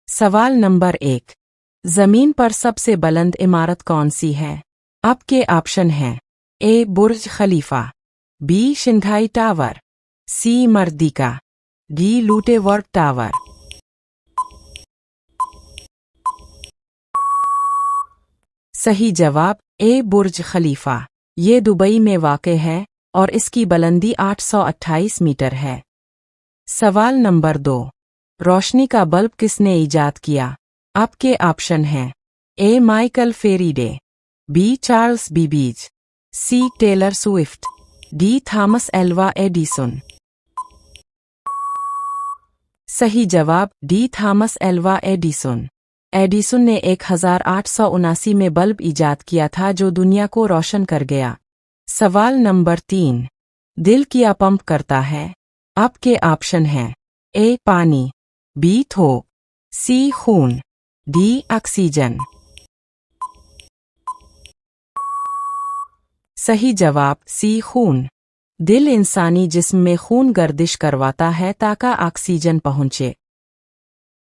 सवाल नंबर 1। जमीन पर सबसे बुलंद इमारत कौन सी है? आपके ऑप्शन हैं ए बुर्ज खलीफा, बी शंघाई टावर, सी मर्दिका, डी लूटेवर्क टावर। सही जवाब ए बुर्ज खलीफा। ये दुबई में वाक़ है और इसकी बुलंदी 828 मीटर है। सवाल नंबर 2। रोशनी का बल्ब किसने ईजाद किया? आपके ऑप्शन हैं A Michael Faraday, B Charles Babbage, C Taylor Swift, D Thomas Alva Edison. सही जवाब D Thomas Alva Edison. Edison ने 1879 में बल्ब ईजाद किया था जो दुनिया को रोशन कर गया। सवाल नंबर 3। दिल क्या पंप करता है? आपके ऑप्शन हैं ए पानी, बी थोक, सी खून, डी ऑक्सीजन। सही जवाब सी खून। दिल इंसानी जिस्म में खून गर्दिश करवाता है ताकि ऑक्सीजन पहुंचे।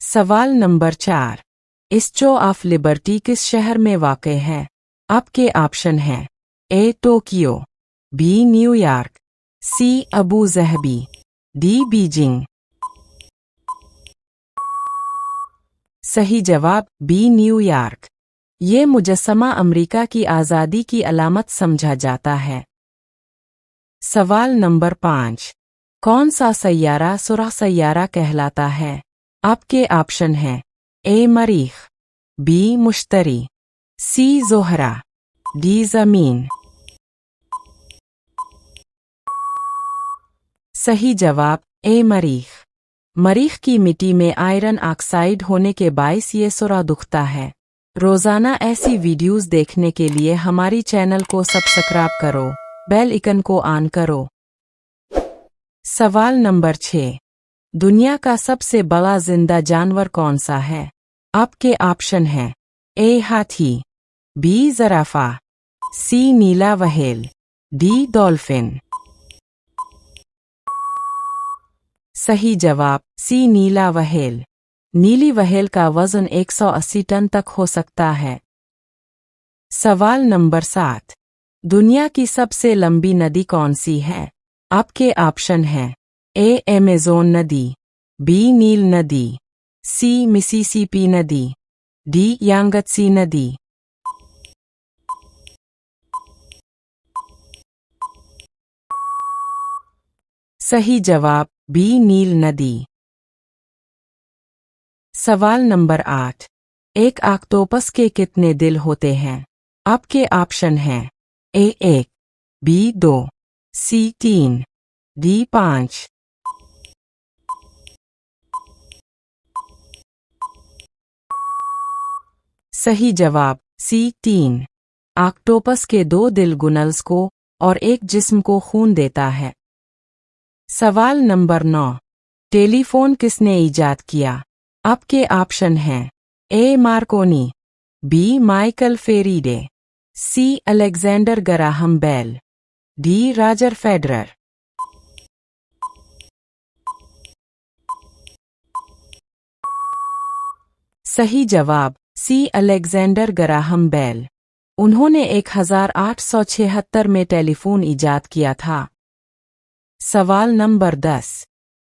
सवाल नंबर 4। स्टैच्यू ऑफ लिबर्टी किस शहर में वाक़ है? आपके ऑप्शन हैं ए टोक्यो, बी न्यूयॉर्क, सी अबू ज़हबी, डी बीजिंग। सही जवाब बी न्यूयॉर्क। ये मुजस्समा अमेरिका की आज़ादी की अलामत समझा जाता है। सवाल नंबर 5। कौन सा सैयारा सुरख सैयारा कहलाता है? आपके ऑप्शन हैं ए मरीख, बी मुश्तरी, सी ज़ोहरा, डी ज़मीन। सही जवाब ए मरीख। मरीख की मिट्टी में आयरन ऑक्साइड होने के बायस ये सुराख दुखता है। रोज़ाना ऐसी वीडियोस देखने के लिए हमारी चैनल को सब्सक्राइब करो, बेल आइकन को ऑन करो। सवाल नंबर 6। दुनिया का सबसे बड़ा जिंदा जानवर कौन सा है? आपके ऑप्शन हैं ए हाथी, बी ज़राफ़ा, सी नीला व्हेल, डी डॉल्फिन। सही जवाब सी नीला व्हेल। नीली व्हेल का वजन 180 टन तक हो सकता है। सवाल नंबर 7। दुनिया की सबसे लंबी नदी कौन सी है? आपके ऑप्शन हैं ए अमेज़न नदी, बी नील नदी, सी मिसिसिपी नदी, डी यांगत्से नदी। सही जवाब बी नील नदी। सवाल नंबर 8। एक ऑक्टोपस के कितने दिल होते हैं? आपके ऑप्शन हैं ए 1, बी 2, सी 3, डी 5। सही जवाब सी 3। ऑक्टोपस के 2 दिल गुनल्स को और एक जिस्म को खून देता है। सवाल नंबर 9। टेलीफोन किसने ईजाद किया? आपके ऑप्शन हैं A Marconi, B Michael Faraday, C Alexander Graham Bell, D Roger Federer. सही जवाब सी अलेक्जेंडर ग्राहम बेल। उन्होंने 1876 में टेलीफोन ईजाद किया था। सवाल नंबर 10।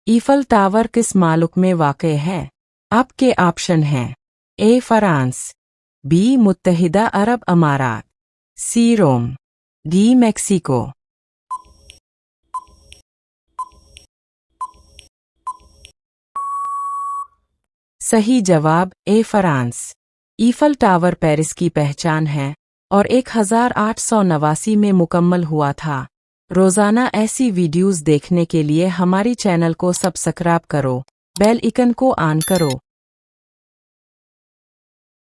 ईफल टावर किस मुल्क में वाक़ है? आपके ऑप्शन हैं ए फ्रांस, बी मुत्तहिदा अरब अमारात, सी रोम, डी मेक्सिको। सही जवाब ए फ्रांस। ईफल टावर पेरिस की पहचान है और 1889 में मुकम्मल हुआ था। रोज़ाना ऐसी वीडियोस देखने के लिए हमारी चैनल को सब्सक्राइब करो, बेल आइकन को ऑन करो।